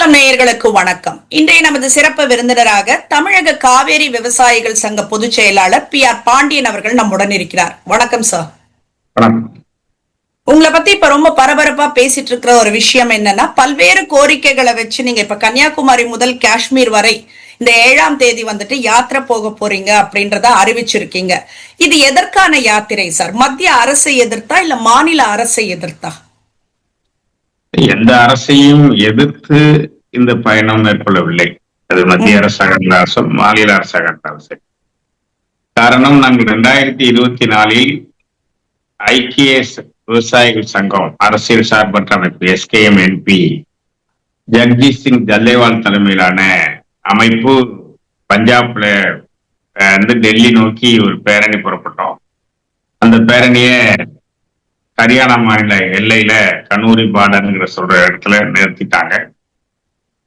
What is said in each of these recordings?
குரூர்காலம் நேயர்களுக்கு வணக்கம். இன்றைய நமது சிறப்பு விருந்தினராக தமிழக காவேரி விவசாயிகள் சங்க பொதுச் செயலாளர் PR பாண்டியன் அவர்கள் நம்முடன் இருக்கிறார். வணக்கம் சார். உங்களை பத்தி இப்ப ரொம்ப பரபரப்பா பேசிட்டு இருக்கிற ஒரு விஷயம் என்னன்னா, பல்வேறு கோரிக்கைகளை வச்சு நீங்க இப்ப கன்னியாகுமரி முதல் காஷ்மீர் வரை இந்த 7ஆம் தேதி வந்துட்டு யாத்திரை போக போறீங்க அப்படின்றத அறிவிச்சிருக்கீங்க. இது எதற்கான யாத்திரை சார்? மத்திய அரசை எதிர்த்தா இல்ல மாநில அரசை எதிர்த்தா? எந்த அரசையும் எதிர்த்து இந்த பயணம் மேற்கொள்ளவில்லை. அது மத்திய அரசாக இருந்தாலும் மாநில அரசாக இருந்தாலும் சரி. காரணம், நாங்கள் 2024 ஐக்கிய விவசாயிகள் சங்கம் அரசியல் சார்பற்ற அமைப்பு SKMNP ஜக்ஜீத் சிங் ஜல்லேவால் தலைமையிலான அமைப்பு பஞ்சாப்ல டெல்லி நோக்கி ஒரு பேரணி புறப்பட்டோம். அந்த பேரணிய ஹரியானா மாநில எல்லையில கனூரி பார்டர்ங்கிற சொல்ற இடத்துல நிறுத்திட்டாங்க.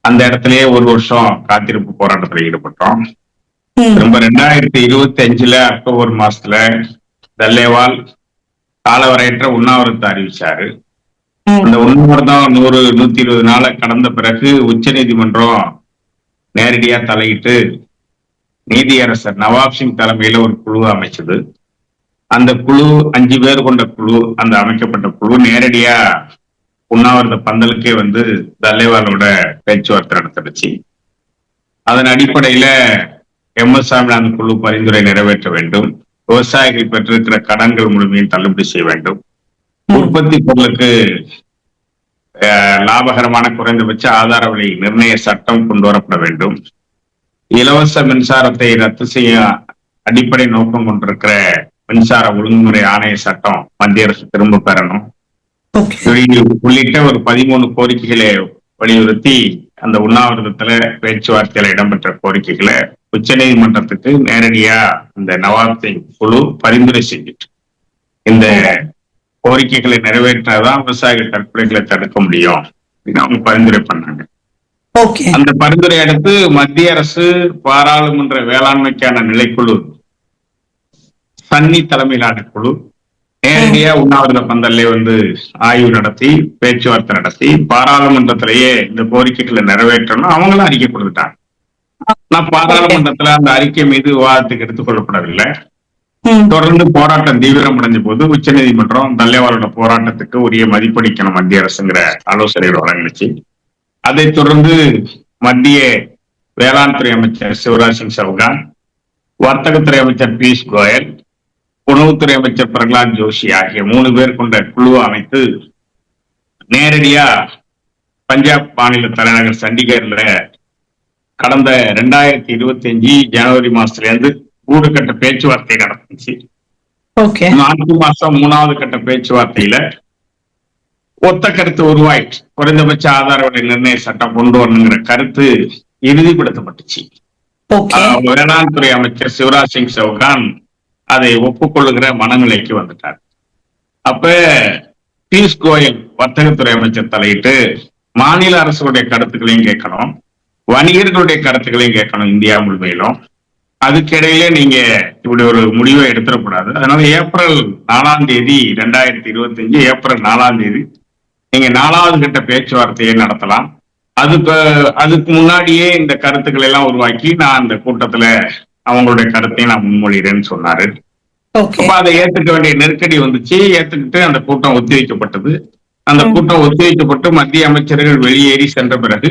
அந்த இடத்துலயே ஒரு வருஷம் காத்திருப்பு போராட்டத்துல ஈடுபட்டோம். திரும்ப 2025 அக்டோபர் மாசத்துல தல்லேவால் காலவரையற்ற உண்ணாவிரத்தை அறிவிச்சாரு. அந்த உண்ணாவிரதம் 100-120 நாளை கடந்த பிறகு உச்ச நீதிமன்றம் நேரடியா தலையிட்டு நீதியரசர் நவாப் சிங் தலைமையில ஒரு குழு அமைச்சது. அந்த குழு 5 பேர் கொண்ட குழு, அந்த அமைக்கப்பட்ட குழு நேரடியா உண்ணாவிரத பந்தலுக்கே வந்து தல்லேவாலோட பேச்சுவார்த்தை நடத்திடுச்சு. அதன் அடிப்படையில MS சாமிநாதன் குழு பரிந்துரை நிறைவேற்ற வேண்டும், விவசாயிகள் பெற்றிருக்கிற கடன்கள் முழுமையும் தள்ளுபடி செய்ய வேண்டும், உற்பத்தி பொருளுக்கு லாபகரமான குறைந்தபட்ச ஆதார விலை நிர்ணய சட்டம் கொண்டு வரப்பட வேண்டும், இலவச மின்சாரத்தை ரத்து செய்ய அடிப்படை நோக்கம் கொண்டிருக்கிற மின்சார ஒழுங்குமுறை ஆணைய சட்டம் மத்திய அரசு திரும்ப பெறணும் உள்ளிட்ட ஒரு 13 கோரிக்கைகளை வலியுறுத்தி அந்த உண்ணாவிரதத்துல பேச்சுவார்த்தையில இடம்பெற்ற கோரிக்கைகளை உச்ச நீதிமன்றத்துக்கு நேரடியா இந்த நவாப் சிங் குழு பரிந்துரை செஞ்சிட்டு, இந்த கோரிக்கைகளை நிறைவேற்றாதான் விவசாயிகள் தற்கொலைகளை தடுக்க முடியும் அப்படின்னு அவங்க பரிந்துரை பண்ணாங்க. அந்த பரிந்துரை அடுத்து மத்திய அரசு பாராளுமன்ற வேளாண்மைக்கான நிலைக்குழு சன்னி தலைமையிலான குழு நேரடியா உண்ணாவிரத பந்தல்ல வந்து ஆய்வு நடத்தி பேச்சுவார்த்தை நடத்தி பாராளுமன்றத்திலேயே இந்த கோரிக்கைகளை நிறைவேற்றணும் அவங்களும் அறிக்கை கொடுத்துட்டாங்க. நான் பாராளுமன்றத்துல அந்த அறிக்கை மீது விவாதத்துக்கு எடுத்துக் கொள்ளப்படவில்லை. தொடர்ந்து போராட்டம் தீவிரம் அடைஞ்ச போது உச்ச நீதிமன்றம் தல்லேவாலோட போராட்டத்துக்கு உரிய மதிப்பளிக்கணும் மத்திய அரசுங்கிற ஆலோசனைகள் வழங்கிச்சு. அதைத் தொடர்ந்து மத்திய வேளாண் துறை அமைச்சர் சிவராஜ் சிங் சௌகான், வர்த்தகத்துறை அமைச்சர் பியூஷ் கோயல், உணவுத்துறை அமைச்சர் பிரகலாத் ஜோஷி ஆகிய 3 பேர் கொண்ட குழு அமைத்து நேரடியா பஞ்சாப் மாநில தலைநகர் சண்டிகர்ல கடந்த 2025 ஜனவரி மாசத்துல இருந்து கூடு கட்ட பேச்சுவார்த்தை நடந்துச்சு. மார்ச் மாசம் 3வது கட்ட பேச்சுவார்த்தையில ஒத்த கருத்து உருவாயிடுச்சு. குறைந்தபட்ச ஆதார விலை நிர்ணய சட்டம் கொண்டு வரணுங்கிற கருத்து இறுதிப்படுத்தப்பட்டுச்சு. வேளாண் துறை அமைச்சர் சிவராஜ் சிங் சௌகான் அதை ஒப்புக்கொள்ளுகிற மனநிலைக்கு வந்துட்டார். அப்ப பியூஷ் கோயல் வர்த்தகத்துறை அமைச்சர் தலையிட்டு மாநில அரசுடைய கருத்துக்களையும் கேட்கணும், வணிகர்களுடைய கருத்துக்களையும் கேட்கணும் இந்தியா முழுமையிலும். அதுக்கிடையில நீங்க இப்படி ஒரு முடிவை எடுத்துடக்கூடாது. அதனால ஏப்ரல் 4ஆம் தேதி 2025 ஏப்ரல் 4ஆம் தேதி நீங்க 4வது கட்ட பேச்சுவார்த்தையை நடத்தலாம். அதுக்கு முன்னாடியே இந்த கருத்துக்களை எல்லாம் உருவாக்கி நான் அந்த கூட்டத்துல அவங்களுடைய கருத்தையும் நான் முன்மொழிகிறேன்னு சொன்னாரு. அப்ப அதை ஏத்துக்க வேண்டிய நெருக்கடி வந்துச்சு. ஏத்துக்கிட்டு அந்த கூட்டம் ஒத்திவைக்கப்பட்டது. அந்த கூட்டம் ஒத்திவைக்கப்பட்டு மத்திய அமைச்சர்கள் வெளியேறி சென்ற பிறகு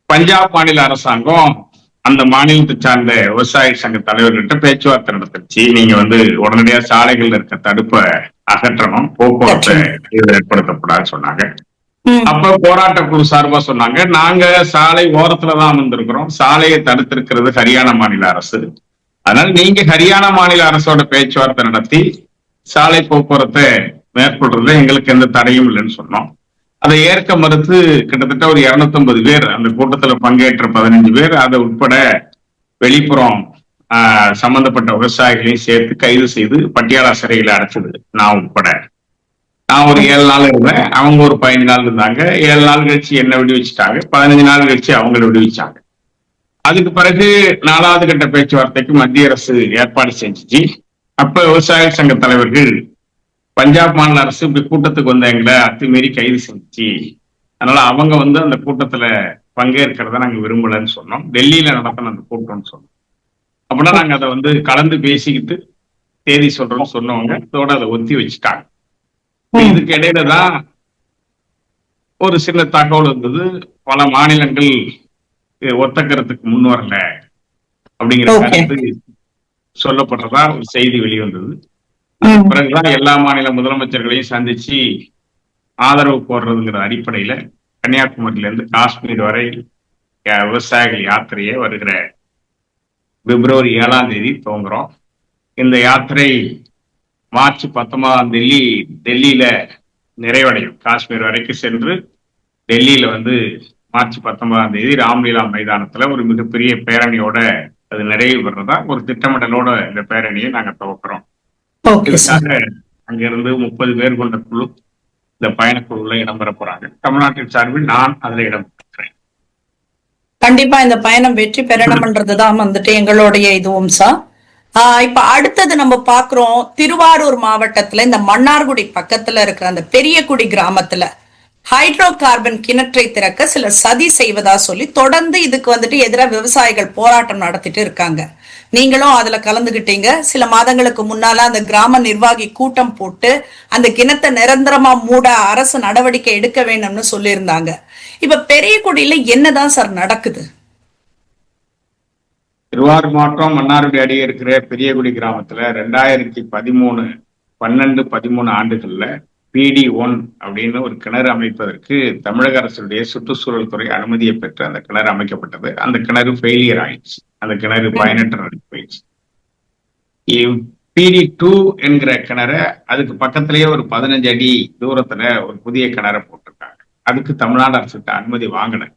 பஞ்சாப் மாநில அரசாங்கம் அந்த மாநிலத்தை சார்ந்த விவசாய சங்க தலைவர்கிட்ட பேச்சுவார்த்தை நடத்துச்சு. நீங்க வந்து உடனடியா சாலைகள் இருக்க தடுப்பை அகற்றணும், போக்குவரத்தை ஏற்படுத்தப்படாதுன்னு சொன்னாங்க. அப்ப போராட்ட குழு சார்பா சொன்னாங்க, நாங்க சாலை ஓரத்துலதான் அமர்ந்திருக்கிறோம், சாலையை தடுத்திருக்கிறது ஹரியானா மாநில அரசு, அதனால நீங்க ஹரியானா மாநில அரசோட பேச்சுவார்த்தை நடத்தி சாலை போக்குவரத்தை மேற்கொள்றது எங்களுக்கு எந்த தடையும் இல்லைன்னு சொன்னோம். அதை ஏற்க மறுத்து கிட்டத்தட்ட ஒரு 250 பேர் அந்த கூட்டத்துல பங்கேற்ற 15 பேர் அதை உட்பட வெளிப்புறம் சம்பந்தப்பட்ட விவசாயிகளையும் சேர்த்து கைது செய்து பட்டியாலா சிறையில அடைச்சது நான் உட்பட. நான் ஒரு 7 நாள் இருந்தேன், அவங்க ஒரு 15 நாள் இருந்தாங்க. 7 நாள் கழிச்சு என்ன விடுவிச்சுட்டாங்க, 15 நாள் கழிச்சு அவங்களை விடுவிச்சாங்க. அதுக்கு பிறகு 4வது கட்ட பேச்சுவார்த்தைக்கு மத்திய அரசு ஏற்பாடு செஞ்சுச்சு. அப்ப விவசாய சங்க தலைவர்கள் பஞ்சாப் மாநில அரசு இப்படி கூட்டத்துக்கு வந்த எங்களை அத்துமீறி கைது செஞ்சுச்சு, அதனால அவங்க அந்த கூட்டத்துல பங்கேற்கிறத நாங்க விரும்பலன்னு சொன்னோம். டெல்லியில நடத்தின அந்த கூட்டம்னு சொன்னோம். அப்படின்னா நாங்க அதை வந்து கலந்து பேசிக்கிட்டு தேதி சொல்றோம்னு சொன்னவங்க அதோட அதை ஒத்தி வச்சுட்டாங்க. இதுக்கு இடையில தான் ஒரு சில தகவல் இருந்தது. பல மாநிலங்கள் ஒத்தக்கருத்துக்கு முன் வரல அப்படிங்கிற கருத்து சொல்லப்படுறதா ஒரு செய்தி வெளிவந்தது. பிறகுதான் எல்லா மாநில முதலமைச்சர்களையும் சந்திச்சு ஆதரவு போடுறதுங்கிற அடிப்படையில கன்னியாகுமரியில இருந்து காஷ்மீர் வரை விவசாயிகள் யாத்திரையை வருகிற பிப்ரவரி 7ஆம் தேதி துவங்குறோம். இந்த யாத்திரை மார்ச் 19ஆம் தேதி டெல்லியில நிறைவடையும். காஷ்மீர் வரைக்கும் சென்று டெல்லியில வந்து மார்ச் 19ஆம் தேதி ராம்லீலா மைதானத்துல ஒரு மிகப்பெரிய பேரணியோட அது நிறைவு பெறதா ஒரு திட்டமிடலோட இந்த பேரணியை நாங்க துவக்கிறோம். இதுக்காக அங்கிருந்து 30 பேர் கொண்ட குழு இந்த பயணக்குழுல இடம்பெற போறாங்க. தமிழ்நாட்டின் சார்பில் நான் அதுல இடம்பெற்றேன். கண்டிப்பா இந்த பயணம் வெற்றி பெறணும்ன்றதுதான் வந்துட்டு எங்களுடைய இதுவும் சார். இப்ப அடுத்தது நம்ம பாக்குறோம், திருவாரூர் மாவட்டத்துல இந்த மன்னார்குடி பக்கத்துல இருக்கிற அந்த பெரியகுடி கிராமத்துல ஹைட்ரோ கார்பன் கிணற்றை திறக்க சில சதி செய்வதா சொல்லி தொடர்ந்து இதுக்கு வந்துட்டு எதிராக விவசாயிகள் போராட்டம் நடத்திட்டு இருக்காங்க. நீங்களும் அதுல கலந்துகிட்டீங்க. சில மாதங்களுக்கு முன்னால அந்த கிராம நிர்வாகி கூட்டம் போட்டு அந்த கிணத்தை நிரந்தரமா மூட அரசு நடவடிக்கை எடுக்க வேண்டும்னு சொல்லியிருந்தாங்க. இப்ப பெரியகுடியில என்னதான் சார் நடக்குது? திருவாரூர் மாவட்டம் மன்னார்குடி அடியே இருக்கிற பெரியகுடி கிராமத்துல 2013 12-13 ஆண்டுகள்ல PD1 அப்படின்னு ஒரு கிணறு அமைப்பதற்கு தமிழக அரசுடைய சுற்றுச்சூழல் துறை அனுமதியை பெற்று அந்த கிணறு அமைக்கப்பட்டது. அந்த கிணறு ஃபெயிலியர் ஆயிடுச்சு. அந்த கிணறு பயனற்ற போயிடுச்சு. PD2 என்கிற கிணறை அதுக்கு பக்கத்திலேயே ஒரு 15 அடி தூரத்துல ஒரு புதிய கிணறை போட்டிருக்காங்க. அதுக்கு தமிழ்நாடு அரசுகிட்ட அனுமதி வாங்கின.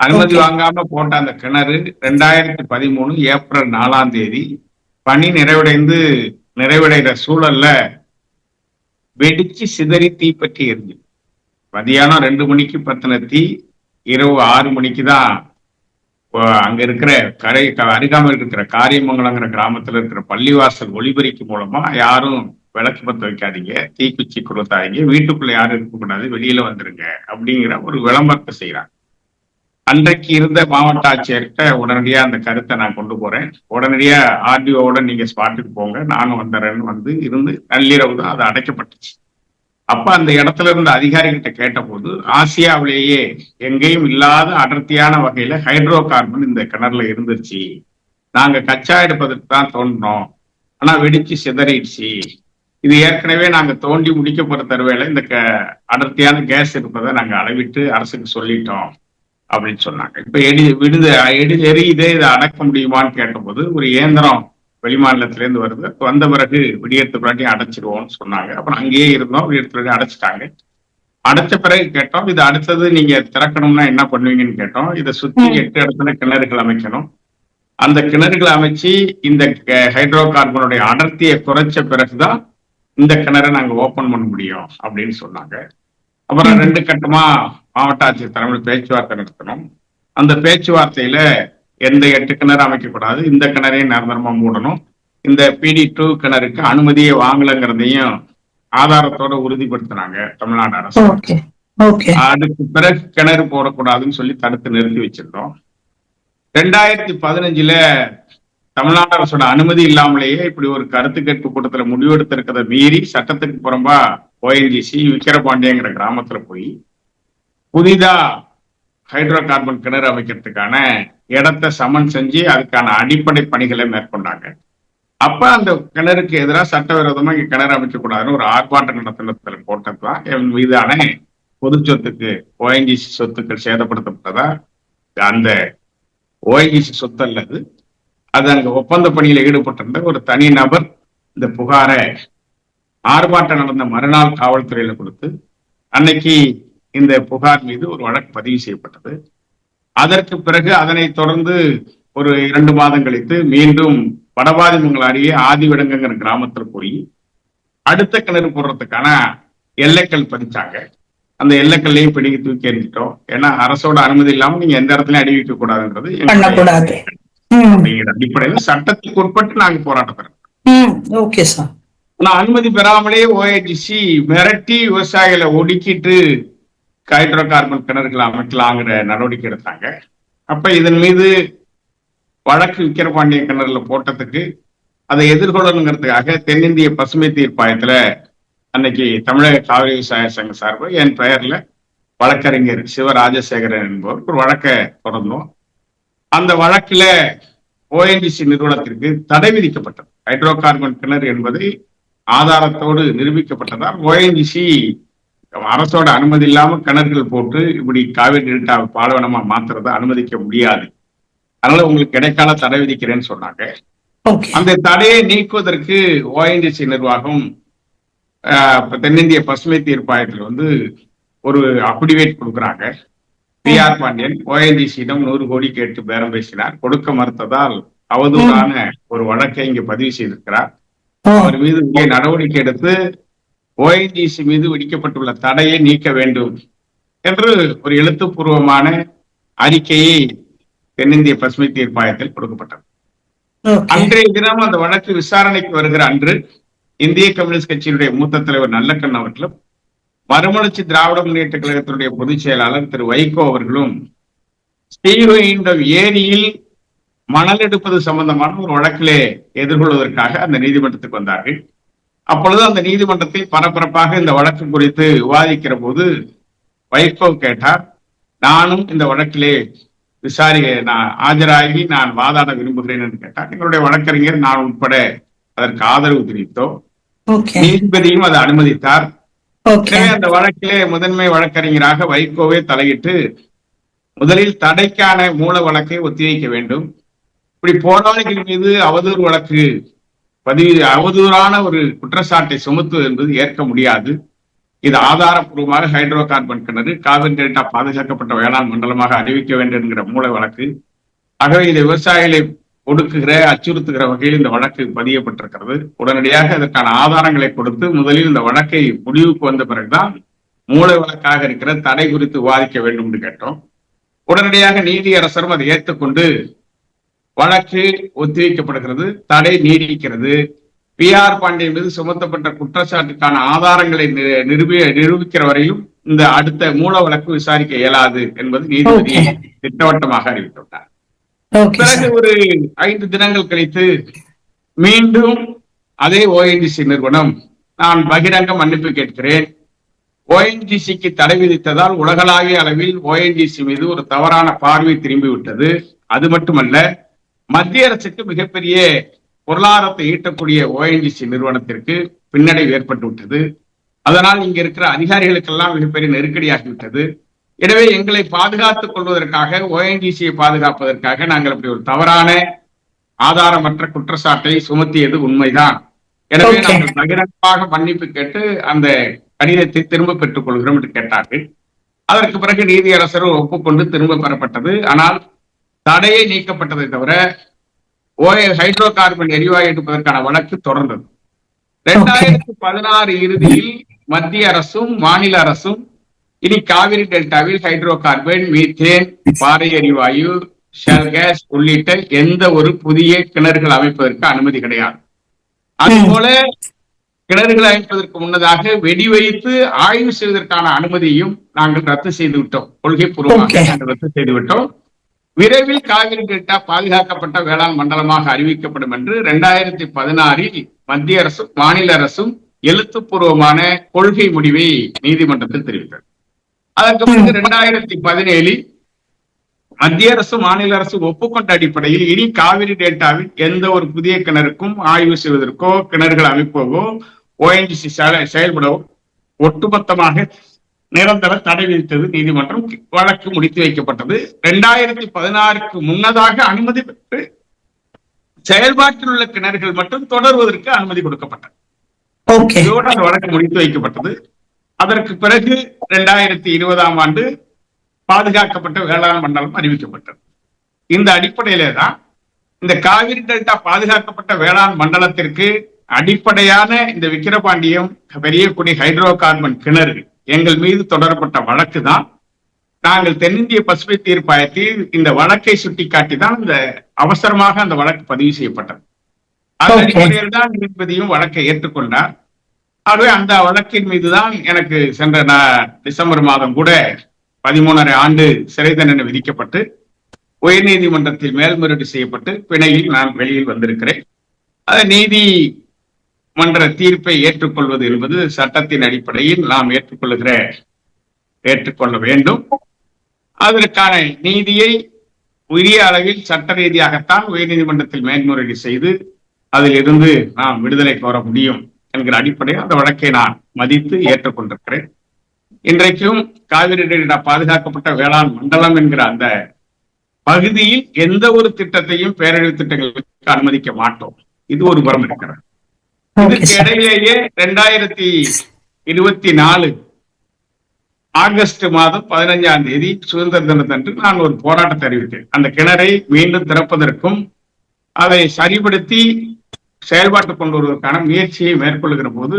அனுமதி வாங்காம போட்ட அந்த கிணறு 2013 ஏப்ரல் 4ஆம் தேதி பணி நிறைவடைகிற சூழல்ல வெடிச்சு சிதறி தீப்பற்றி எரிஞ்சு மதியானம் 2 மணிக்கு பத்தின தீ இரவு 6 மணிக்கு தான் அங்க இருக்கிற அருகாமல் இருக்கிற காரியமங்கலங்கிற கிராமத்துல இருக்கிற பள்ளிவாசல் ஒளிபெருக்கி மூலமா யாரும் விளக்கு பத்த வைக்காதீங்க, தீக்குச்சி கொடுத்தாதீங்க, வீட்டுக்குள்ள யாரும் இருக்கக்கூடாது, வெளியில வந்துருங்க அப்படிங்கிற ஒரு விளம்பரத்தை செய்யறாங்க. அன்றைக்கு இருந்த மாவட்ட ஆட்சியர்கிட்ட உடனடியா அந்த கருத்தை நான் கொண்டு போறேன். உடனடியா RDOவோட நீங்க ஸ்பாட்டுக்கு போங்க, நானும் வந்துடுறேன்னு வந்து இருந்து நள்ளிரவு தான் அது அடைக்கப்பட்டுச்சு. அப்ப அந்த இடத்துல இருந்த அதிகாரிகிட்ட கேட்ட போது ஆசியாவிலேயே எங்கேயும் இல்லாத அடர்த்தியான வகையில ஹைட்ரோ கார்பன் இந்த கிணறுல இருந்துருச்சு, நாங்க கச்சா எடுப்பதற்கு தான் தோண்டினோம், ஆனா வெடிச்சு சிதறிடுச்சு, இது ஏற்கனவே நாங்க தோண்டி முடிக்க போற தருவேல இந்த அடர்த்தியான கேஸ் இருப்பதை நாங்க அளவிட்டு அரசுக்கு சொல்லிட்டோம் அப்படின்னு சொன்னாங்க. இப்ப எரியுதே, இதை அடக்க முடியுமான்னு கேட்டபோது ஒரு இயந்திரம் வெளிமாநிலத்தில இருந்து வருது, வந்த பிறகு விடியறதுக்குள்ளாட்டி அடைச்சிருவோம்னு சொன்னாங்க. அப்புறம் அங்கேயே இருந்தோம், விடியறதுக்கு அடைச்சிட்டாங்க. அடைச்ச பிறகு கேட்டோம், இது அடுத்தது நீங்க திறக்கணும்னா என்ன பண்ணுவீங்கன்னு கேட்டோம். இதை சுத்தி 8 இடத்துல கிணறுகள் அமைக்கணும், அந்த கிணறுகளை அமைச்சு இந்த ஹைட்ரோ கார்பனுடைய அடர்த்தியை குறைச்ச பிறகுதான் இந்த கிணறை நாங்க ஓபன் பண்ண முடியும் அப்படின்னு சொன்னாங்க. அப்புறம் 2 கட்டமா மாவட்ட ஆட்சியர் தலைமையில் பேச்சுவார்த்தை நடத்தணும். அந்த பேச்சுவார்த்தையில எந்த 8 கிணறு அமைக்கக்கூடாது, இந்த கிணறையும் நிரந்தரமா மூடணும், இந்த PD2 கிணறுக்கு அனுமதியை வாங்கலங்கிறதையும் ஆதாரத்தோட உறுதிப்படுத்தினாங்க தமிழ்நாடு அரசு. அதுக்கு பிறகு கிணறு போடக்கூடாதுன்னு சொல்லி தடுத்து நிறுத்தி வச்சிருந்தோம். 2015 தமிழ்நாடு அரசோட அனுமதி இல்லாமலேயே இப்படி ஒரு கருத்து கேட்பு கூட்டத்துல முடிவெடுத்திருக்கிறத மீறி சட்டத்துக்கு புறம்பா ONGC விக்கிரபாண்டியங்கிற கிராமத்துல போய் புதிதா ஹைட்ரோ கார்பன் கிணறு அமைக்கிறதுக்கான இடத்தை சமன் செஞ்சு அதுக்கான அடிப்படை பணிகளை மேற்கொண்டாங்க. அப்ப அந்த கிணறுக்கு எதிராக சட்டவிரோதமா இங்க கிணறு அமைக்கக்கூடாதுன்னு ஒரு ஆர்ப்பாட்ட நடத்தினத்துல போட்டதுதான் என் மீதான பொது சொத்துக்கு ONGC சொத்துக்கள் சேதப்படுத்தப்பட்டதா. அந்த ONGC சொத்து அல்லது அது அங்க ஒப்பந்த பணியில ஈடுபட்டிருந்த ஒரு தனி நபர் இந்த புகாரை ஆர்ப்பாட்டம் நடந்த மறுநாள் காவல்துறையில கொடுத்து அன்னைக்கு இந்த புகார் மீது ஒரு வழக்கு பதிவு செய்யப்பட்டது. அதற்கு பிறகு அதனை தொடர்ந்து ஒரு 2 மாதம் கழித்து மீண்டும் வடபாதிமங்கலம் அருகே ஆதிவிடங்குங்கிற கிராமத்துல போய் அடுத்த கிணறு போடுறதுக்கான எல்லைக்கல் பதிச்சாங்க. அந்த எல்லைக்கல்லையும் பிடிங்கி தூக்கி எறிஞ்சிட்டோம். ஏன்னா அரசோட அனுமதி இல்லாம நீங்க எந்த இடத்துலயும் அறிவிக்க கூடாதுன்றது அப்படிங்கிற அடிப்படையில சட்டத்துக்கு உட்பட்டு நாங்க போராட்டம். ஆனா அனுமதி பெறாமலே ONGC மிரட்டி விவசாயிகளை ஒடுக்கிட்டு ஹைட்ரோ கார்பன் கிணறுகளை அமைக்கலாங்கிற நடவடிக்கை எடுத்தாங்க. அப்ப இதன் மீது வழக்கு விக்கிரபாண்டிய கிணறுல போட்டதுக்கு அதை எதிர்கொள்ளணுங்கிறதுக்காக தென்னிந்திய பசுமை தீர்ப்பாயத்துல அன்னைக்கு தமிழக காவிரி விவசாய சங்க சார்பில் என் பெயர்ல வழக்கறிஞர் சிவராஜசேகரன் என்பவர் ஒரு வழக்கை தொடர்ந்தோம். அந்த வழக்கில ஓஎன்ஜிசி நிறுவனத்திற்கு தடை விதிக்கப்பட்டது. ஹைட்ரோ கார்பன் கிணறு என்பதை ஆதாரத்தோடு நிரூபிக்கப்பட்டதால் ஓஎன்ஜிசி அரசோட அனுமதி இல்லாம கிணறுகள் போட்டு இப்படி காவிரி டெல்டா பாலைவனமா மாத்துறதை அனுமதிக்க முடியாது, அதனால உங்களுக்கு இடைக்கால தடை விதிக்கிறேன்னு சொன்னாங்க. அந்த தடையை நீக்குவதற்கு ஓஎன்ஜிசி நிர்வாகம் தென்னிந்திய பசுமை தீர்ப்பாயத்தில் ஒரு அபிடிவேட் கொடுக்குறாங்க. பி.ஆர். பாண்டியன் ஓஎன்ஜிசியிடம் 100 கோடி கேட்டு பேரம் பேசினார். கொடுக்க மறுத்ததால் அவதூறான ஒரு வழக்கை இங்கு பதிவு செய்திருக்கிறார். அவர் மீது இங்கே நடவடிக்கை எடுத்து ஓஎன்ஜிசி மீது விதிக்கப்பட்டுள்ள தடையை நீக்க வேண்டும் என்று ஒரு எழுத்துப்பூர்வமான அறிக்கையை தென்னிந்திய பசுமை தீர்ப்பாயத்தில் கொடுக்கப்பட்டது. அன்றைய தினம் அந்த வழக்கு விசாரணைக்கு வருகிற அன்று இந்திய கம்யூனிஸ்ட் கட்சியினுடைய மூத்த தலைவர் நல்லக்கண் அவர்களும் மறுமலர்ச்சி திராவிட முன்னேற்ற கழகத்தினுடைய பொதுச் செயலாளர் திரு வைகோ அவர்களும் ஸ்ரீவைகுண்டம் ஏரியில் மணல் எடுப்பது சம்பந்தமான ஒரு வழக்கிலே எதிர்கொள்வதற்காக அந்த நீதிமன்றத்துக்கு வந்தார்கள். அப்பொழுது அந்த நீதிமன்றத்தில் பரபரப்பாக இந்த வழக்கு குறித்து விவாதிக்கிற போது வைகோ கேட்டார், நானும் இந்த வழக்கிலே நான் ஆஜராகி நான் வாதாட விரும்புகிறேன் என்று கேட்டார். எங்களுடைய வழக்கறிஞர் நான் உட்பட அதற்கு ஆதரவு தெரிவித்தோம். நீதிபதியும் அதை அனுமதித்தார். எனவே அந்த வழக்கிலே முதன்மை வழக்கறிஞராக வைகோவே தலையிட்டு முதலில் தடைக்கான மூல வழக்கை ஒத்திவைக்க வேண்டும், இப்படி போராளிகள் மீது அவதூறு வழக்கு அவதூறான ஒரு குற்றச்சாட்டை சுமத்துவது என்பது ஏற்க முடியாது, இது ஆதாரப்பூர்வமாக ஹைட்ரோ கார்பன் கிணறு காவிரி டெல்டா பாதுகாக்கப்பட்ட வேளாண் மண்டலமாக அறிவிக்க வேண்டும் என்கிற மூல வழக்கு. ஆகவே இந்த விவசாயிகளை ஒடுக்குகிற அச்சுறுத்துகிற வகையில் இந்த வழக்கு பதியப்பட்டிருக்கிறது. உடனடியாக அதற்கான ஆதாரங்களை கொடுத்து முதலில் இந்த வழக்கை முடிவுக்கு வந்த பிறகுதான் மூல வழக்காக இருக்கிற தடை குறித்து விவாதிக்க வேண்டும் என்று கேட்டோம். உடனடியாக நீதியரசரும் அதை ஏற்றுக்கொண்டு வழக்கு ஒத்திவைக்கப்படுகிறது, தடை நீடிக்கிறது. பி.ஆர். பாண்டியன் மீது சுமத்தப்பட்ட குற்றச்சாட்டுக்கான ஆதாரங்களை நிரூபிக்கிற வரையும் இந்த அடுத்த மூல வழக்கு விசாரிக்க இயலாது என்பது நீதிபதி திட்டவட்டமாக அறிவித்துள்ளார். பிறகு ஒரு 5 தினங்கள் கழித்து மீண்டும் அதே ஓஎன்ஜிசி நிறுவனம், நான் பகிரங்க மன்னிப்பு கேட்கிறேன், ஓஎன்ஜிசிக்கு தடை விதித்ததால் உலகளாவிய அளவில் ஓஎன்ஜிசி மீது ஒரு தவறான பார்வை திரும்பிவிட்டது, அது மட்டுமல்ல மத்திய அரசுக்கு மிகப்பெரிய பொருளாதாரத்தை ஈட்டக்கூடிய ஓஎன்ஜிசி நிறுவனத்திற்கு பின்னடைவு ஏற்பட்டு விட்டது, அதனால் இங்க இருக்கிற அதிகாரிகளுக்கெல்லாம் மிகப்பெரிய நெருக்கடியாகிவிட்டது. எனவே எங்களை பாதுகாத்துக் கொள்வதற்காக ஓஎன்ஜிசியை பாதுகாப்பதற்காக நாங்கள் அப்படி ஒரு தவறான ஆதாரமற்ற குற்றச்சாட்டை சுமத்தியது உண்மைதான், எனவே நாங்கள் பகிரங்கமாக மன்னிப்பு கேட்டு அந்த கடிதத்தை திரும்ப பெற்றுக் கொள்கிறோம் என்று கேட்டார்கள். அதற்கு பிறகு நீதியரசர் ஒப்புக்கொண்டு திரும்ப பெறப்பட்டது. ஆனால் தடையை நீக்கப்பட்டதை தவிர ஹைட்ரோ கார்பன் எரிவாயு எடுப்பதற்கான வழக்கு தொடர்ந்தது. 2016 இறுதியில் மத்திய அரசும் மாநில அரசும் இனி காவிரி டெல்டாவில் ஹைட்ரோ கார்பன், மீத்தேன், பாறை எரிவாயு, ஷெல் கேஸ் உள்ளிட்ட எந்த ஒரு புதிய கிணறுகள் அமைப்பதற்கு அனுமதி கிடையாது. அதுபோல கிணறுகள் அமைப்பதற்கு முன்னதாக வெடி வைத்து ஆய்வு செய்வதற்கான அனுமதியும் நாங்கள் ரத்து செய்து விட்டோம், கொள்கை பூர்வமாக நாங்கள் ரத்து செய்து விட்டோம். விரைவில் காவிரி டெல்டா பாதுகாக்கப்பட்ட வேளாண் மண்டலமாக அறிவிக்கப்படும் என்று 2016 மத்திய அரசும் மாநில அரசும் எழுத்துப்பூர்வமான கொள்கை முடிவை நீதிமன்றத்தில் தெரிவித்தது. அதற்கு பிறகு 2017 மத்திய அரசு மாநில அரசு ஒப்புக்கொண்ட அடிப்படையில் இனி காவிரி டெல்டாவில் எந்த ஒரு புதிய கிணறுக்கும் ஆய்வு செய்வதற்கோ கிணறுகள் அமைப்பவோ ஓஎன்ஜிசி செயல்படவோ ஒட்டுமொத்தமாக நிரந்தர தடை விதித்தது நீதிமன்றம். வழக்கு முடித்து வைக்கப்பட்டது. 2016 முன்னதாக அனுமதி பெற்று செயல்பாட்டில் உள்ள கிணறுகள் மட்டும் தொடர்வதற்கு அனுமதி கொடுக்கப்பட்டது. இதோடு அந்த வழக்கு முடித்து வைக்கப்பட்டது. அதற்கு பிறகு 2020 பாதுகாக்கப்பட்ட வேளாண் மண்டலம் அறிவிக்கப்பட்டது. இந்த அடிப்படையிலே தான் இந்த காவிரி டெல்டா பாதுகாக்கப்பட்ட வேளாண் மண்டலத்திற்கு அடிப்படையான இந்த விக்கிரபாண்டியம் பெரியகுடி ஹைட்ரோ கார்பன் கிணறு எங்கள் மீது தொடரப்பட்ட வழக்கு தான். நாங்கள் தென்னிந்திய பசுமை தீர்ப்பாயத்தில் இந்த வழக்கை சுட்டிக்காட்டி தான் இந்த அவசரமாக அந்த வழக்கு பதிவு செய்யப்பட்டது. அதன் அடிப்படையில் தான் நீதிபதியும் வழக்கை ஏற்றுக்கொண்டார். ஆகவே அந்த வழக்கின் மீதுதான் எனக்கு சென்ற டிசம்பர் மாதம் கூட 13.5 ஆண்டு சிறை தண்டனை விதிக்கப்பட்டு உயர்நீதிமன்றத்தில் மேல்முறையீடு செய்யப்பட்டு பிணையில் நான் வெளியில் வந்திருக்கிறேன். அதை நீதிமன்ற தீர்ப்பை ஏற்றுக்கொள்வது என்பது சட்டத்தின் அடிப்படையில் நாம் ஏற்றுக்கொள்ள வேண்டும். அதற்கான நீதியை உரிய அளவில் சட்ட ரீதியாகத்தான் உயர்நீதிமன்றத்தில் மேல்முறையீடு செய்து அதில் இருந்து நாம் விடுதலை கோர முடியும் என்கிற அடிப்படையில் அந்த வழக்கை நான் மதித்து ஏற்றுக்கொண்டிருக்கிறேன். இன்றைக்கும் காவிரி டெல்டா பாதுகாக்கப்பட்ட வேளாண் மண்டலம் என்கிற அந்த பகுதியில் எந்த ஒரு திட்டத்தையும் பேரழிவு திட்டங்களுக்கு அனுமதிக்க மாட்டோம். இது ஒரு புறம் இருக்கிறது. இதுக்கு இடையிலேயே 2024 ஆகஸ்ட் மாதம் 15ஆம் தேதி சுதந்திர தினத்தன்று நான் ஒரு போராட்டத்தை அறிவித்தேன். அந்த கிணறை மீண்டும் திறப்பதற்கும் அதை சரிபடுத்தி செயல்பாட்டு கொண்டு வருவதற்கான முயற்சியை மேற்கொள்ளுகிற போது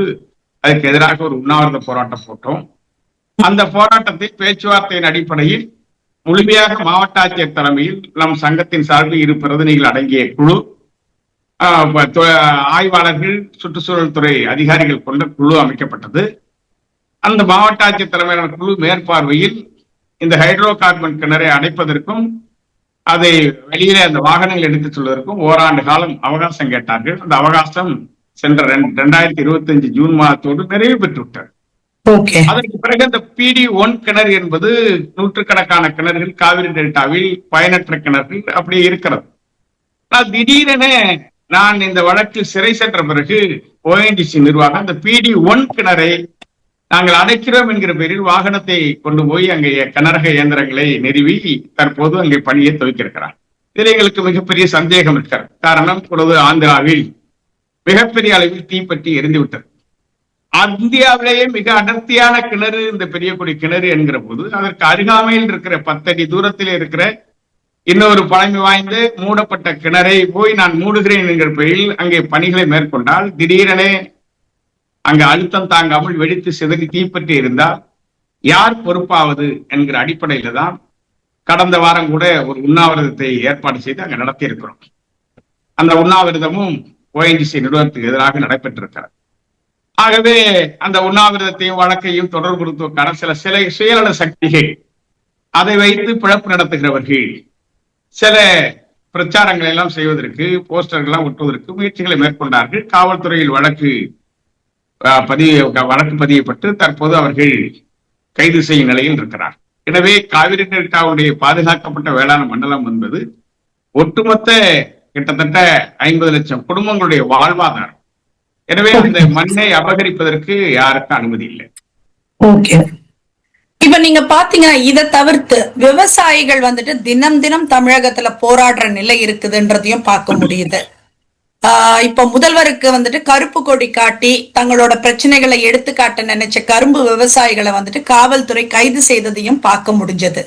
அதுக்கு எதிராக ஒரு உண்ணாவிரத போராட்டம் போட்டோம். அந்த போராட்டத்தில் பேச்சுவார்த்தையின் அடிப்படையில் முழுமையாக மாவட்ட ஆட்சியர் தலைமையில் நம் சங்கத்தின் சார்பில் 2 பிரதிநிதிகள் அடங்கிய குழு, ஆய்வாளர்கள், சுற்றுச்சூழல் துறை அதிகாரிகள் கொண்ட குழு அமைக்கப்பட்டது. அந்த மாவட்ட ஆட்சியர் தலைமையிலான குழு மேற்பார்வையில் இந்த ஹைட்ரோ கார்பன் கிணறை அடைப்பதற்கும் அதை வெளியிலே அந்த வாகனங்கள் எடுத்துச் செல்வதற்கும் ஓராண்டு காலம் அவகாசம் கேட்டார்கள். அந்த அவகாசம் சென்ற 2025 ஜூன் மாதத்தோடு நிறைவு பெற்றுவிட்டார். அதற்கு பிறகு அந்த PD1 கிணறு என்பது நூற்றுக்கணக்கான கிணறுகள் காவிரி டெல்டாவில் பயனற்ற கிணறுகள் அப்படி இருக்கிறது. திடீரென நான் இந்த வழக்கில் சிறை சென்ற பிறகு ONGC நிர்வாகம் அந்த PD1 கிணறை நாங்கள் அடைக்கிறோம் என்கிற பேரில் வாகனத்தை கொண்டு போய் அங்கே கனரக இயந்திரங்களை நிறுவி தற்போது அங்கே பணியை துவக்கியிருக்கிறார். இதில் எங்களுக்கு மிகப்பெரிய சந்தேகம் இருக்கிறது. காரணம், இப்பொழுது ஆந்திராவில் மிகப்பெரிய அளவில் தீப்பற்றி எரிந்துவிட்டது. இந்தியாவிலேயே மிக அடர்த்தியான கிணறு இந்த பெரியகுடி கிணறு என்கிற போது அதற்கு அருகாமையில் இருக்கிற 10 அடி தூரத்தில் இருக்கிற இன்னொரு பழமை வாய்ந்த மூடப்பட்ட கிணறை போய் நான் மூடுகிறேன் என்கிற பெயரில் அங்கே பணிகளை மேற்கொண்டால் திடீரென அங்கு அழுத்தம் தாங்காமல் வெடித்து சிதறி தீப்பற்றி இருந்தால் யார் பொறுப்பாவது என்கிற அடிப்படையில தான் கடந்த வாரம் கூட ஒரு உண்ணாவிரதத்தை ஏற்பாடு செய்து அங்க நடத்தி இருக்கிறோம். அந்த உண்ணாவிரதமும் ONGC நிறுவனத்துக்கு எதிராக நடைபெற்றிருக்கிறது. ஆகவே அந்த உண்ணாவிரதத்தையும் வழக்கையும் தொடர்புறுத்துவதற்கான சில சுயநல சக்திகள், அதை வைத்து பிழப்பு நடத்துகிறவர்கள் சில பிரச்சாரங்களை எல்லாம் செய்வதற்கு, போஸ்டர்கள் எல்லாம் ஒட்டுவதற்கு முயற்சிகளை மேற்கொண்டார்கள். காவல்துறையில் வழக்கு பதியப்பட்டு தற்போது அவர்கள் கைது செய்யும் நிலையில் இருக்கிறார். எனவே காவிரி டெல்டாவுடைய பாதுகாக்கப்பட்ட வேளாண் மண்டலம் என்பது ஒட்டுமொத்த கிட்டத்தட்ட 50 லட்சம் குடும்பங்களுடைய வாழ்வாதாரம். எனவே இந்த மண்ணை அபகரிப்பதற்கு யாருக்கும் அனுமதி இல்லை. இப்ப நீங்க பாத்தீங்கன்னா இதை தவிர்த்து விவசாயிகள் வந்துட்டு தினம் தினம் தமிழகத்துல போராடுற நிலை இருக்குதுன்றதையும் பார்க்க முடியுது. இப்ப முதல்வருக்கு வந்துட்டு கருப்பு கொடி காட்டி தங்களோட பிரச்சனைகளை எடுத்துக்காட்ட நினைச்ச கரும்பு விவசாயிகளை வந்துட்டு காவல்துறை கைது செய்ததையும் பார்க்க முடிஞ்சது.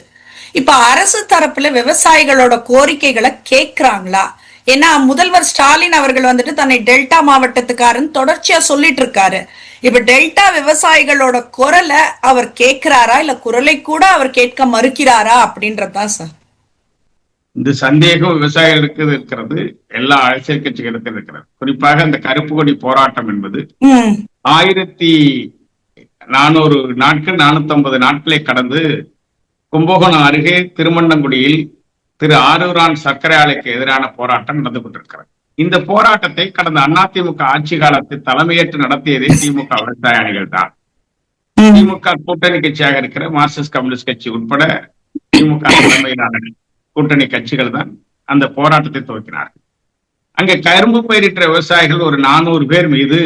இப்ப அரசு தரப்புல விவசாயிகளோட கோரிக்கைகளை கேட்கிறாங்களா? ஏன்னா முதல்வர் ஸ்டாலின் அவர்கள் வந்துட்டு தன்னை டெல்டா மாவட்டத்துக்காரன் தொடர்ச்சியா சொல்லிட்டு இருக்காரு. இப்ப டெல்டா விவசாயிகளோட குரலை அவர் கேட்கிறாரா, இல்ல குரலை கூட அவர் கேட்க மறுக்கிறாரா அப்படின்றதுதான் சார். இந்த சந்தேகம் விவசாயிகளுக்கு இருக்கிறது, எல்லா அரசியல் கட்சிகளுக்கும் இருக்கிறது. குறிப்பாக அந்த கருப்பு கொடி போராட்டம் என்பது 1400 நாட்கள் 450 நாட்களை கடந்து கும்பகோணம் அருகே திருமண்டங்குடியில் திரு ஆரூரான் சர்க்கரை ஆலைக்கு எதிரான போராட்டம் நடந்து கொண்டிருக்கிறது. இந்த போராட்டத்தை கடந்த அதிமுக ஆட்சி காலத்தில் தலைமையேற்று நடத்தியதே திமுக விவசாய அணிகள் தான். திமுக கூட்டணி கட்சியாக இருக்கிற மார்க்சிஸ்ட் கம்யூனிஸ்ட் கட்சி உட்பட திமுக தலைமையிலான கூட்டணி கட்சிகள் தான் அந்த போராட்டத்தை துவக்கினார்கள். அங்கே கரும்பு பயிரிட்ட விவசாயிகள் ஒரு 400 பேர் மீது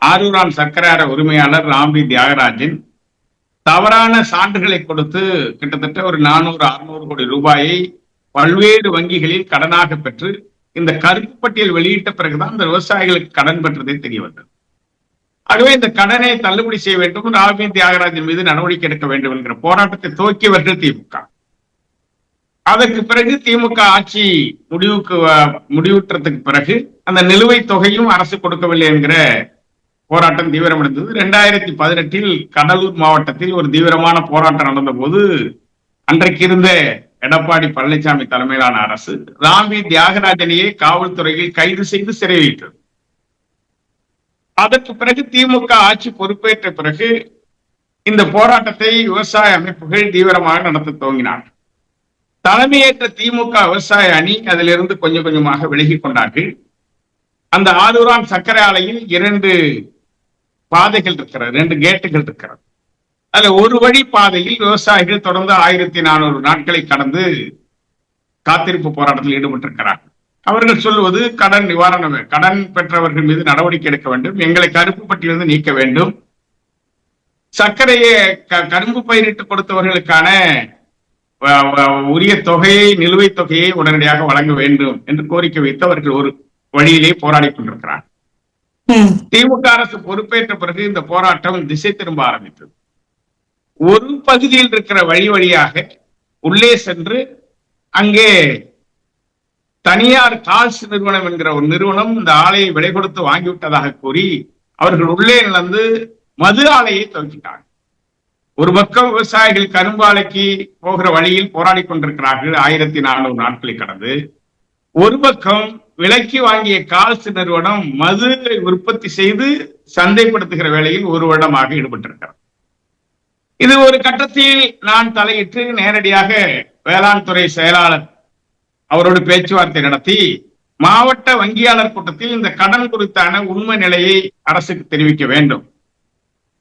ஆரூரான் சர்க்கரை ஆலை உரிமையாளர் ராம்பி தியாகராஜன் தவறான சான்றுகளை கொடுத்து கிட்டத்தட்ட ஒரு 400-600 கோடி ரூபாயை பல்வேறு வங்கிகளில் கடனாக பெற்று இந்த கருப்பு பட்டியல் வெளியிட்ட பிறகுதான் இந்த விவசாயிகளுக்கு கடன் பெற்றதே தெரிய வந்தது. ஆகவே இந்த கடனை தள்ளுபடி செய்ய வேண்டும், ராம்பி தியாகராஜன் மீது நடவடிக்கை எடுக்க வேண்டும் என்கிற போராட்டத்தை துவக்கியவர்கள் திமுக. அதற்கு பிறகு திமுக ஆட்சி முடிவுற்றதுக்கு பிறகு அந்த நிலுவைத் தொகையும் அரசு கொடுக்கவில்லை என்கிற போராட்டம் தீவிரமடைந்தது. 2018 கடலூர் மாவட்டத்தில் ஒரு தீவிரமான போராட்டம் நடந்த போது அன்றைக்கு இருந்த எடப்பாடி பழனிசாமி தலைமையிலான அரசு ராம்பி தியாகராஜனையே காவல்துறையில் கைது செய்து சிறை வைத்தது. அதற்கு பிறகு திமுக ஆட்சி பொறுப்பேற்ற பிறகு இந்த போராட்டத்தை விவசாய அமைப்புகள் தீவிரமாக நடத்த துவங்கினார். தலைமையேற்ற திமுக விவசாய அணி அதிலிருந்து கொஞ்சம் கொஞ்சமாக விலகி கொண்டார்கள். அந்த ஆதூரான் சர்க்கரை ஆலையில் 2 பாதைகள் இருக்கிறது, 2 கேட்டுகள் இருக்கிறது. அதுல ஒரு வழி பாதையில் விவசாயிகள் தொடர்ந்து 1400 நாட்களை கடந்து காத்திருப்பு போராட்டத்தில் ஈடுபட்டிருக்கிறார்கள். அவர்கள் சொல்வது கடன் நிவாரணம், கடன் பெற்றவர்கள் மீது நடவடிக்கை எடுக்க வேண்டும், எங்களை கருப்பு பட்டியலிருந்து நீக்க வேண்டும், சர்க்கரையை கரும்பு பயிரிட்டு கொடுத்தவர்களுக்கான உரிய தொகையை, நிலுவைத் தொகையை உடனடியாக வழங்க வேண்டும் என்று கோரிக்கை வைத்து அவர்கள் ஒரு வழியிலே போராடி கொண்டிருக்கிறார். திமுக அரசு பொறுப்பேற்ற பிறகு இந்த போராட்டம் திசை திரும்ப ஆரம்பித்தது. ஒரு பகுதியில் இருக்கிற வழியாக உள்ளே சென்று அங்கே தனியார் கால்ஸ் நிறுவனம் என்கிற ஒரு நிறுவனம் இந்த ஆலையை விலை கொடுத்து வாங்கிவிட்டதாக கூறி அவர்கள் உள்ளே நடந்து மது ஆலையை துவக்கிட்டார்கள். ஒரு பக்கம் விவசாயிகள் கரும்பாலைக்கு போகிற வழியில் போராடி கொண்டிருக்கிறார்கள் 1400 நாட்களை கடந்து. ஒரு பக்கம் விலைக்கு வாங்கிய கால்ஸ் நிறுவனம் மது உற்பத்தி செய்து சந்தைப்படுத்துகிற வேளையில் 1 வருடமாக ஈடுபட்டிருக்கிறார். இது ஒரு கட்டத்தில் நான் தலையிட்டு நேரடியாக வேளாண் துறை செயலாளர் அவரோடு பேச்சுவார்த்தை நடத்தி மாவட்ட வங்கியாளர் கூட்டத்தில் இந்த கடன் குறித்தான உண்மை நிலையை அரசுக்கு தெரிவிக்க வேண்டும்.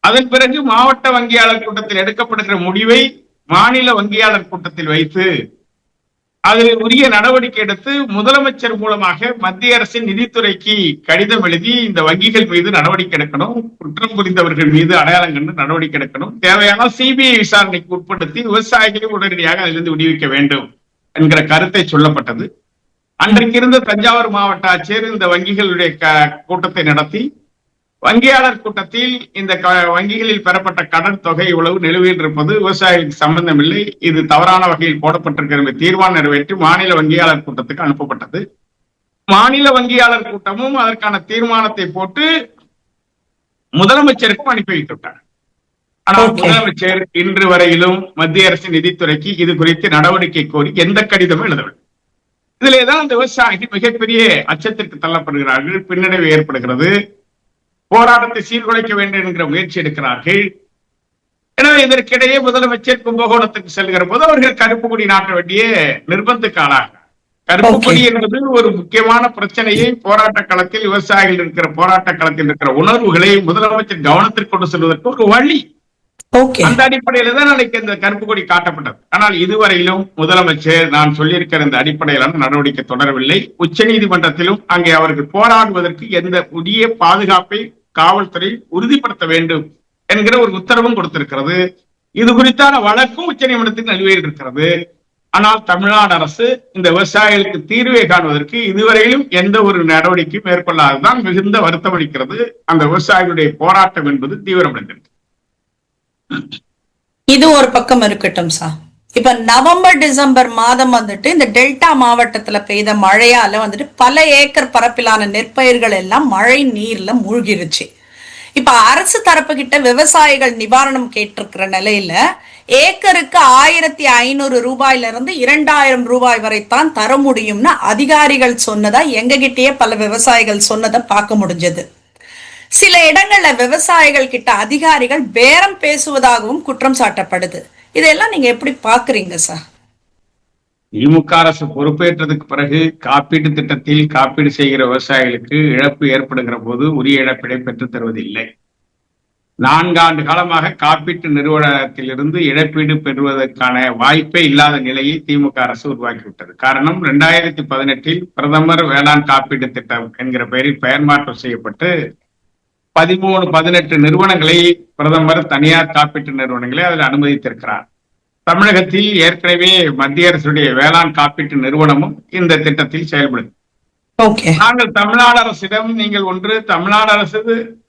அதன் பிறகு மாவட்ட வங்கியாளர் கூட்டத்தில் எடுக்கப்படுகிற முடிவை மாநில வங்கியாளர் கூட்டத்தில் வைத்து அதில் உரிய நடவடிக்கை எடுத்து முதலமைச்சர் மூலமாக மத்திய அரசின் நிதித்துறைக்கு கடிதம் எழுதி இந்த வங்கிகள் மீது நடவடிக்கை எடுக்கணும், குற்றம் புரிந்தவர்கள் மீது அடையாளம் கண்டு நடவடிக்கை எடுக்கணும், தேவையான சிபிஐ விசாரணைக்கு உட்படுத்தி விவசாயிகளை உடனடியாக அதிலிருந்து விடுவிக்க வேண்டும் என்கிற கருத்தை சொல்லப்பட்டது. அன்றைக்கு இருந்த தஞ்சாவூர் மாவட்ட ஆட்சியர் இந்த வங்கிகளுடைய கூட்டத்தை நடத்தி வங்கியாளர் கூட்டத்தில் இந்த வங்கிகளில் பெறப்பட்ட கடன் தொகை இவ்வளவு நிலுவையில் இருப்பது விவசாயிகளுக்கு சம்பந்தம் இல்லை, இது தவறான வகையில் போடப்பட்டிருக்கிற தீர்மானம் நிறைவேற்றி மாநில வங்கியாளர் கூட்டத்துக்கு அனுப்பப்பட்டது. மாநில வங்கியாளர் கூட்டமும் அதற்கான தீர்மானத்தை போட்டு முதலமைச்சருக்கும் அனுப்பி வைத்துவிட்டார். ஆனால் முதலமைச்சர் இன்று வரையிலும் மத்திய அரசின் நிதித்துறைக்கு இது குறித்து நடவடிக்கை கோரி எந்த கடிதமும் எழுதவில்லை. இதிலேதான் இந்த விவசாயிகள் மிகப்பெரிய அச்சத்திற்கு தள்ளப்படுகிறார்கள், பின்னடைவு ஏற்படுகிறது, போராட்டத்தை சீர்குலைக்க வேண்டும் என்கிற முயற்சி எடுக்கிறார்கள். எனவே இதற்கிடையே முதலமைச்சர் கும்பகோணத்துக்கு செல்கிற போது அவர்கள் கருப்பு கொடி நாட்ட வேண்டிய நிர்பந்தத்துக்கு ஆளாகிறார். கருப்பு கொடி என்பது ஒரு முக்கியமான பிரச்சனையை போராட்ட களத்தில் விவசாயிகள் இருக்கிற போராட்ட களத்தில் இருக்கிற உணர்வுகளை முதலமைச்சர் கவனத்திற்கு கொண்டு செல்வதற்கு ஒரு வழி. அந்த அடிப்படையில தான் நாளைக்கு இந்த கருப்பு கொடி காட்டப்பட்டது. ஆனால் இதுவரையிலும் முதலமைச்சர் நான் சொல்லியிருக்கிற இந்த அடிப்படையிலான நடவடிக்கை தொடரவில்லை. உச்ச நீதிமன்றத்திலும் அங்கே அவர்கள் போராடுவதற்கு எந்த உரிய பாதுகாப்பை காவல்துறை உறுதிப்படுத்த வேண்டும் என்கிற ஒரு உத்தரவும் கொடுத்திருக்கிறது. இது குறித்தான வழக்கும் உச்ச நீதிமன்றத்துக்கு நிலுவையில் இருக்கிறது. ஆனால் தமிழ்நாடு அரசு இந்த விவசாயிகளுக்கு தீர்வை காணுவதற்கு இதுவரையிலும் எந்த ஒரு நடவடிக்கையும் மேற்கொள்ளாததுதான் மிகுந்த வருத்தம் அளிக்கிறது. அந்த விவசாயிகளுடைய போராட்டம் என்பது தீவிரமடைந்திருக்கு. இது ஒரு பக்கம் இருக்கட்டும் சார். இப்ப நவம்பர் டிசம்பர் மாதம் வந்துட்டு இந்த டெல்டா மாவட்டத்துல பெய்த மழையால வந்துட்டு பல ஏக்கர் பரப்பிலான நெற்பயிர்கள் எல்லாம் மழை நீர்ல மூழ்கிருச்சு. இப்ப அரசு தரப்பு கிட்ட விவசாயிகள் நிவாரணம் கேட்டிருக்கிற நிலையில ஏக்கருக்கு 1500 ரூபாயில இருந்து 2000 ரூபாய் வரைத்தான் தர முடியும்னு அதிகாரிகள் சொன்னதா எங்க கிட்டயே பல விவசாயிகள் சொன்னதை பார்க்க முடிஞ்சது. சில இடங்கள்ல விவசாயிகள் கிட்ட அதிகாரிகள் பேரம் பேசுவதாகவும் குற்றம் சாட்டப்படுது. இதெல்லாம் நீங்க எப்படி பாக்குறீங்க சார்? திமுக அரசு பொறுப்பேற்றதுக்கு பிறகு காப்பீட்டு திட்டத்தில் காப்பீடு செய்கிற விவசாயிகளுக்கு இழப்பு ஏற்படுகிற போது உரிய இழப்பீடை பெற்றுத் தருவதில்லை. 4 ஆண்டு காலமாக காப்பீட்டு நிறுவனத்திலிருந்து இழப்பீடு பெறுவதற்கான வாய்ப்பே இல்லாத நிலையை திமுக அரசு உருவாக்கிவிட்டது. காரணம் 2018 பிரதமர் வேளாண் காப்பீட்டு திட்டம் என்கிற பெயரில் பெயர் மாற்றம் செய்யப்பட்டு 13-18 நிறுவனங்களை பிரதமர் தனியார் காப்பீட்டு நிறுவனங்களை அதில் அனுமதித்திருக்கிறார். தமிழகத்தில் ஏற்கனவே மத்திய அரசுடைய வேளாண் காப்பீட்டு நிறுவனமும் இந்த திட்டத்தில் செயல்படுது. நாங்கள் தமிழ்நாடு அரசிடம் நீங்கள் ஒன்று தமிழ்நாடு அரசு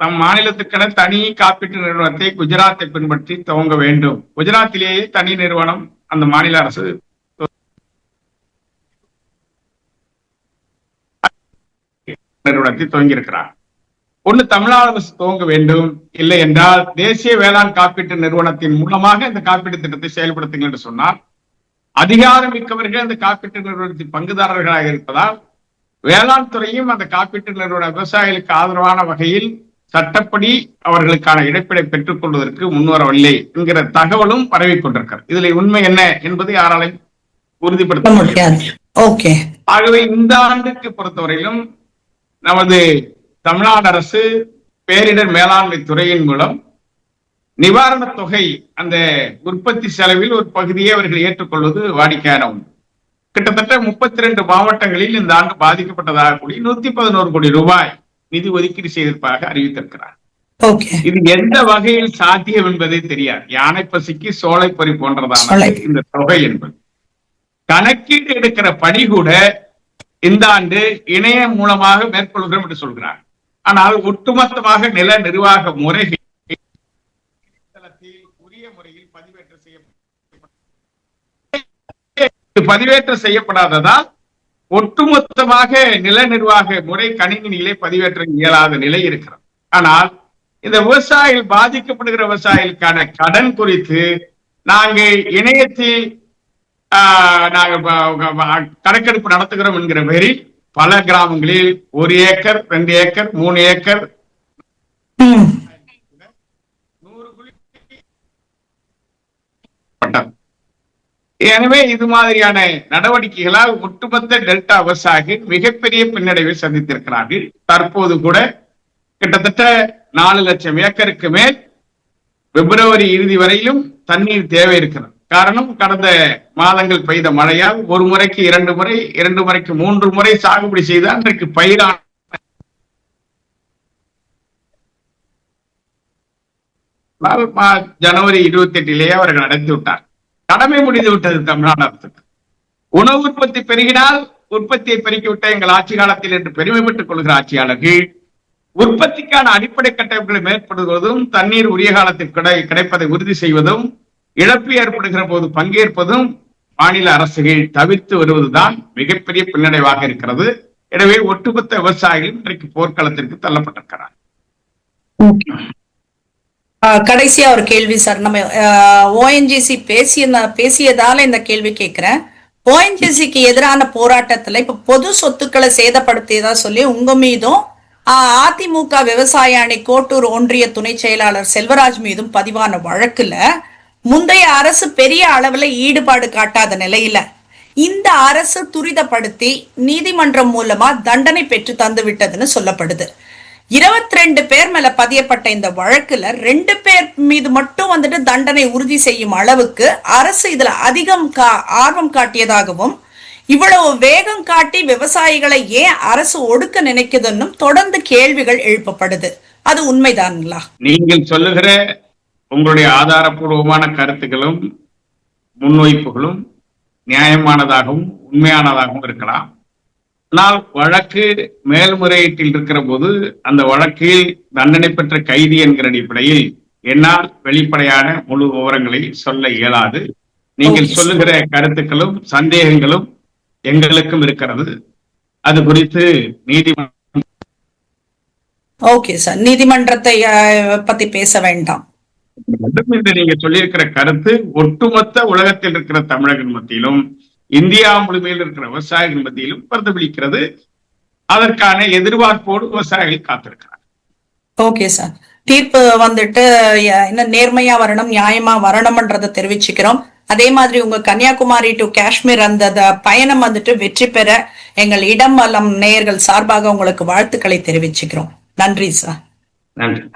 தம் மாநிலத்துக்கென தனி காப்பீட்டு நிறுவனத்தை குஜராத்தை பின்பற்றி துவங்க வேண்டும். குஜராத்திலேயே தனி நிறுவனம் அந்த மாநில அரசு நிறுவனத்தை துவங்கியிருக்கிறார். ஒன்று தமிழ்நாடு அரசு துவங்க வேண்டும், இல்லை என்றால் தேசிய வேளாண் காப்பீட்டு நிறுவனத்தின் மூலமாக இந்த காப்பீட்டு திட்டத்தை செயல்படுத்துங்கள் என்று சொன்னார். அதிகாரம் மிக்கவர்கள் அந்த காப்பீட்டு நிறுவனத்தின் பங்குதாரர்களாக இருப்பதால் வேளாண் துறையும் அந்த காப்பீட்டு நிறுவன விவசாயிகளுக்கு ஆதரவான வகையில் சட்டப்படி அவர்களுக்கான இழப்பீடை பெற்றுக் கொள்வதற்கு முன்வரவில்லை என்கிற தகவலும் பரவி கொண்டிருக்கிறது. இதுல உண்மை என்ன என்பதை யாராலையும் உறுதிப்படுத்த முடியாது. ஓகே. ஆகவே இந்த ஆண்டுக்கு பொறுத்தவரையிலும் நமது தமிழ்நாடு அரசு பேரிடர் மேலாண்மை துறையின் மூலம் நிவாரணத் தொகை அந்த உற்பத்தி செலவில் ஒரு பகுதியை அவர்கள் ஏற்றுக்கொள்வது வாடிக்கையான ஒன்று. கிட்டத்தட்ட 32 மாவட்டங்களில் இந்த ஆண்டு பாதிக்கப்பட்டதாக கூடி 111 கோடி ரூபாய் நிதி ஒதுக்கீடு செய்திருப்பதாக அறிவித்திருக்கிறார். இது எந்த வகையில் சாத்தியம் என்பதே தெரியாது. யானை பசிக்கு சோலைப்பறி போன்றதான இந்த தொகை என்பது கணக்கீடு எடுக்கிற பணி கூட இந்த ஆண்டு இணையம் மூலமாக மேற்கொள்கிறோம் என்று சொல்கிறார். ஆனால் ஒட்டுமொத்தமாக நில நிர்வாக முறைகள் உரிய முறையில் பதிவேற்றம் செய்யப்படாததால் ஒட்டுமொத்தமாக நில நிர்வாக முறை கணினியிலே பதிவேற்றம் இயலாத நிலை இருக்கிறது. ஆனால் இந்த விவசாயிகள் பாதிக்கப்படுகிற விவசாயிகளுக்கான கடன் குறித்து நாங்கள் இணையத்தில் கணக்கெடுப்பு நடத்துகிறோம் என்கிற பெயரில் பல கிராமங்களில் 1 ஏக்கர் 2 ஏக்கர் 3 ஏக்கர் 100 குழி. எனவே இது மாதிரியான நடவடிக்கைகளால் ஒட்டுமொத்த டெல்டா விவசாயிகள் மிகப்பெரிய பின்னடைவை சந்தித்திருக்கிறார்கள். தற்போது கூட கிட்டத்தட்ட 4 லட்சம் ஏக்கருக்கு மேல் பிப்ரவரி இறுதி வரையிலும் தண்ணீர் தேவை இருக்கிறது. காரணம், கடந்த மாதங்கள் பெய்த மழையால் 1 முறைக்கு 2 முறை 2 முறைக்கு 3 முறை சாகுபடி செய்து அன்றைக்கு பயிரான ஜனவரி 28 அவர்கள் நடத்தி விட்டார். கடமை முடிந்து விட்டது தமிழ்நாடு அரசுக்கு. உணவு உற்பத்தி பெருகினால் உற்பத்தியை பெருக்கிவிட்ட எங்கள் ஆட்சி காலத்தில் என்று பெருமைப்பட்டுக் கொள்கிற ஆட்சியாளர்கள் உற்பத்திக்கான அடிப்படை கட்டமைப்புகளை மேற்படுவதும் தண்ணீர் உரிய காலத்தில் கிடைப்பதை உறுதி செய்வதும் இழப்பு ஏற்படுகிற போது பங்கேற்பதும் மாநில அரசுகள் தவிர்த்து வருவதுதான் மிகப்பெரிய பின்னடைவாக இருக்கிறது. எனவே ஒட்டுமொத்த விவசாயிகள் இன்றைக்கு போர்க்களத்திற்கு தள்ளப்பட்டிருக்கிறார். கடைசியா ஒரு கேள்வி சார். நம்ம ஓஎன்ஜிசி பேசியதால இந்த கேள்வி கேட்கிறேன். ஓஎன்ஜிசிக்கு எதிரான போராட்டத்துல இப்ப பொது சொத்துக்களை சேதப்படுத்தியதா சொல்லி உங்க மீதும் அதிமுக விவசாய அணி கோட்டூர் ஒன்றிய துணை செயலாளர் செல்வராஜ் மீதும் பதிவான வழக்குல முந்தைய அரசு பெரிய அளவுல ஈடுபாடு காட்டாத நிலையில இந்த அரசு துரிதப்படுத்தி நீதிமன்றம் மூலமா தண்டனை பெற்று தந்து விட்டதுன்னு சொல்லப்படுது. 22 பேர் மேல பதியப்பட்ட இந்த வழக்குல 2 பேர் மீது மட்டும் வந்துட்டு தண்டனை உறுதி செய்யும் அளவுக்கு அரசு இதுல அதிகம் ஆர்வம் காட்டியதாகவும் இவ்வளவு வேகம் காட்டி விவசாயிகளை ஏன் அரசு ஒடுக்க நினைக்குதுன்னு தொடர்ந்து கேள்விகள் எழுப்பப்படுது. அது உண்மைதான்ங்களா? நீங்கள் சொல்லுகிற உங்களுடைய ஆதாரப்பூர்வமான கருத்துக்களும் முன்வைப்புகளும் நியாயமானதாகவும் உண்மையானதாகவும் இருக்கலாம். ஆனால் வழக்கு மேல்முறையீட்டில் இருக்கிற போது அந்த வழக்கில் தண்டனை பெற்ற கைதி என்கிற அடிப்படையில் என்னால் வெளிப்படையான முழு விவரங்களை சொல்ல இயலாது. நீங்கள் சொல்லுகிற கருத்துக்களும் சந்தேகங்களும் எங்களுக்கும் இருக்கிறது. அது குறித்து நீதிமன்றத்தை பத்தி பேச வேண்டாம். நீங்க சொல்லியிருக்கிற கருத்து ஒட்டுமொத்த உலகத்தில் இருக்கிற தமிழர்கள் மத்தியிலும் இந்தியா முழுமையில் இருக்கிற விவசாயிகள் மத்தியிலும் பிரதிபலிக்கிறது. அதற்கான எதிர்பார்ப்போடு விவசாயிகள் காத்திருக்கிறார். ஓகே சார், தீர்ப்பு வந்துட்டு என்ன நேர்மையா வரணும், நியாயமா வரணும்ன்றதை தெரிவிச்சுக்கிறோம். அதே மாதிரி உங்க கன்னியாகுமரி டு காஷ்மீர் அந்த பயணம் வந்துட்டு வெற்றி பெற எங்கள் இடம் வலம் நேயர்கள் சார்பாக உங்களுக்கு வாழ்த்துக்களை தெரிவிச்சுக்கிறோம். நன்றி சார். நன்றி.